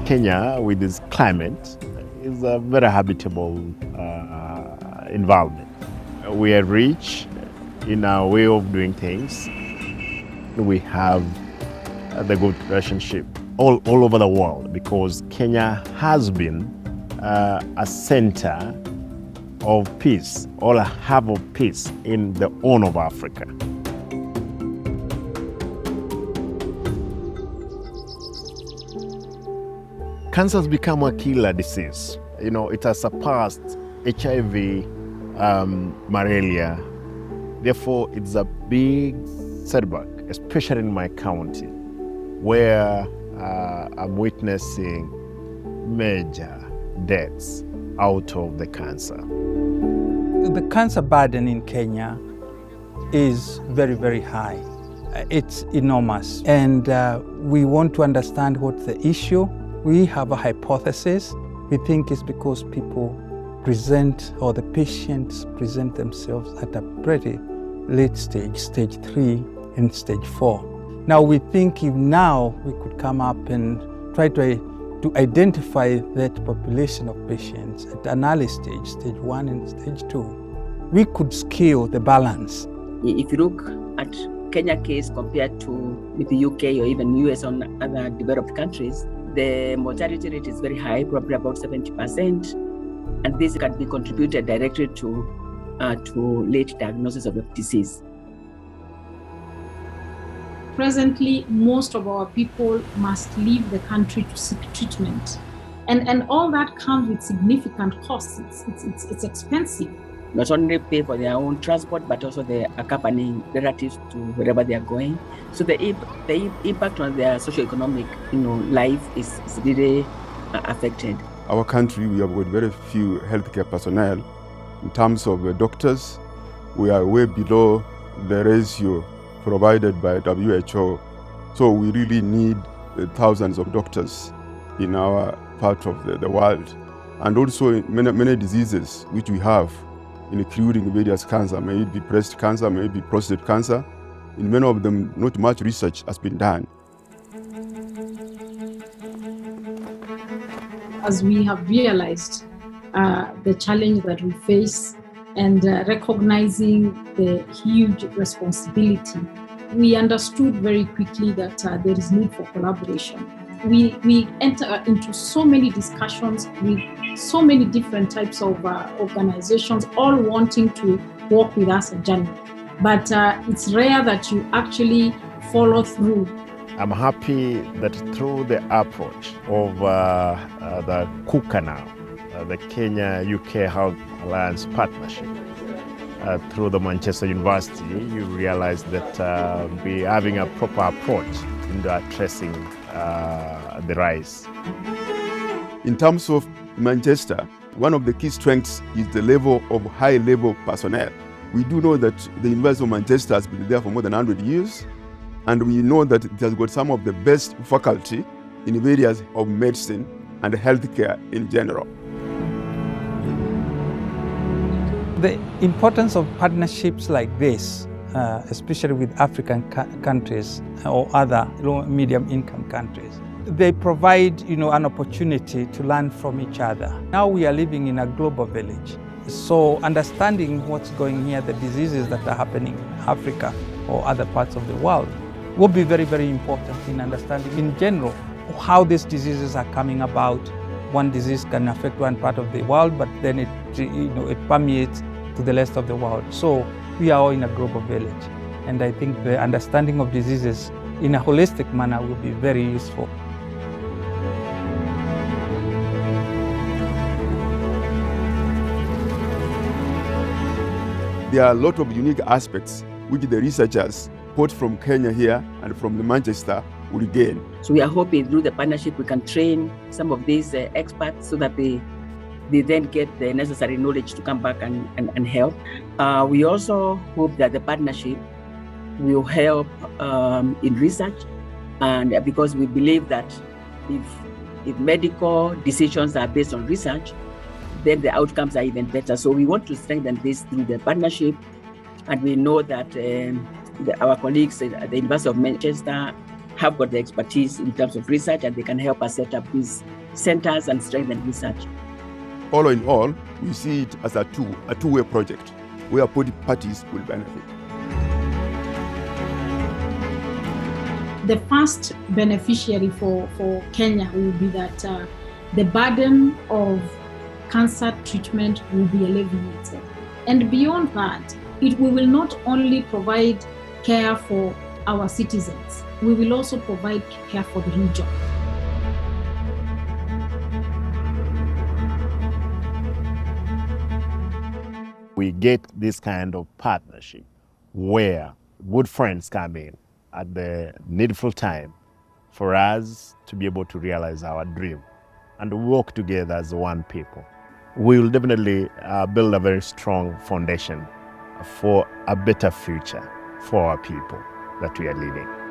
Kenya, with its climate, is a very habitable environment. We are rich in our way of doing things. We have the good relationship all over the world because Kenya has been a center of peace, or a hub of peace in the Horn of Africa. Cancer has become a killer disease. You know, it has surpassed HIV, malaria. Therefore, it's a big setback, especially in my county, where I'm witnessing major deaths out of the cancer. The cancer burden in Kenya is very, very high. It's enormous. And we want to understand what's the issue. We have a hypothesis. We think it's because people present, or the patients present themselves at a pretty late stage, stage 3 and stage 4. Now we think if now we could come up and try to identify that population of patients at an early stage, stage 1 and stage 2, we could scale the balance. If you look at Kenya case compared to with the UK or even US or other developed countries, the mortality rate is very high, probably about 70%, and this can be contributed directly to late diagnosis of the disease. Presently, most of our people must leave the country to seek treatment. And all that comes with significant costs. It's expensive. Not only pay for their own transport, but also the accompanying relatives to wherever they are going. So the impact on their socioeconomic, life is really affected. Our country, we have got very few healthcare personnel. In terms of doctors, we are way below the ratio provided by WHO. So we really need thousands of doctors in our part of the world. And also many diseases which we have, including various cancer, may it be breast cancer, may it be prostate cancer. In many of them, not much research has been done. As we have realized the challenge that we face and recognizing the huge responsibility, we understood very quickly that there is need for collaboration. We enter into so many discussions with so many different types of organizations, all wanting to work with us a journey. But it's rare that you actually follow through. I'm happy that through the approach of the KUKA, the Kenya-UK Health Alliance Partnership, through the Manchester University, you realize that we're having a proper approach into addressing the rise. In terms of Manchester, one of the key strengths is the level of high-level personnel. We do know that the University of Manchester has been there for more than 100 years, and we know that it has got some of the best faculty in areas of medicine and healthcare in general. The importance of partnerships like this, especially with African countries or other low medium income countries, they provide an opportunity to learn from each other. Now we are living in a global village. So understanding what's going here, the diseases that are happening in Africa or other parts of the world, will be very, very important in understanding in general how these diseases are coming about. One disease can affect one part of the world, but then it permeates to the rest of the world. So we are all in a global village. And I think the understanding of diseases in a holistic manner will be very useful. There are a lot of unique aspects which the researchers, both from Kenya here and from the Manchester, will gain. So we are hoping through the partnership we can train some of these experts so that they then get the necessary knowledge to come back and help. We also hope that the partnership will help in research, and because we believe that if medical decisions are based on research, then the outcomes are even better. So we want to strengthen this through the partnership, and we know that our colleagues at the University of Manchester have got the expertise in terms of research, and they can help us set up these centers and strengthen research. All in all, we see it as a two-way project where both parties will benefit. The first beneficiary for Kenya will be that the burden of cancer treatment will be alleviated. And beyond that, we will not only provide care for our citizens, we will also provide care for the region. We get this kind of partnership where good friends come in at the needful time for us to be able to realize our dream and work together as one people. We will definitely build a very strong foundation for a better future for our people that we are leading.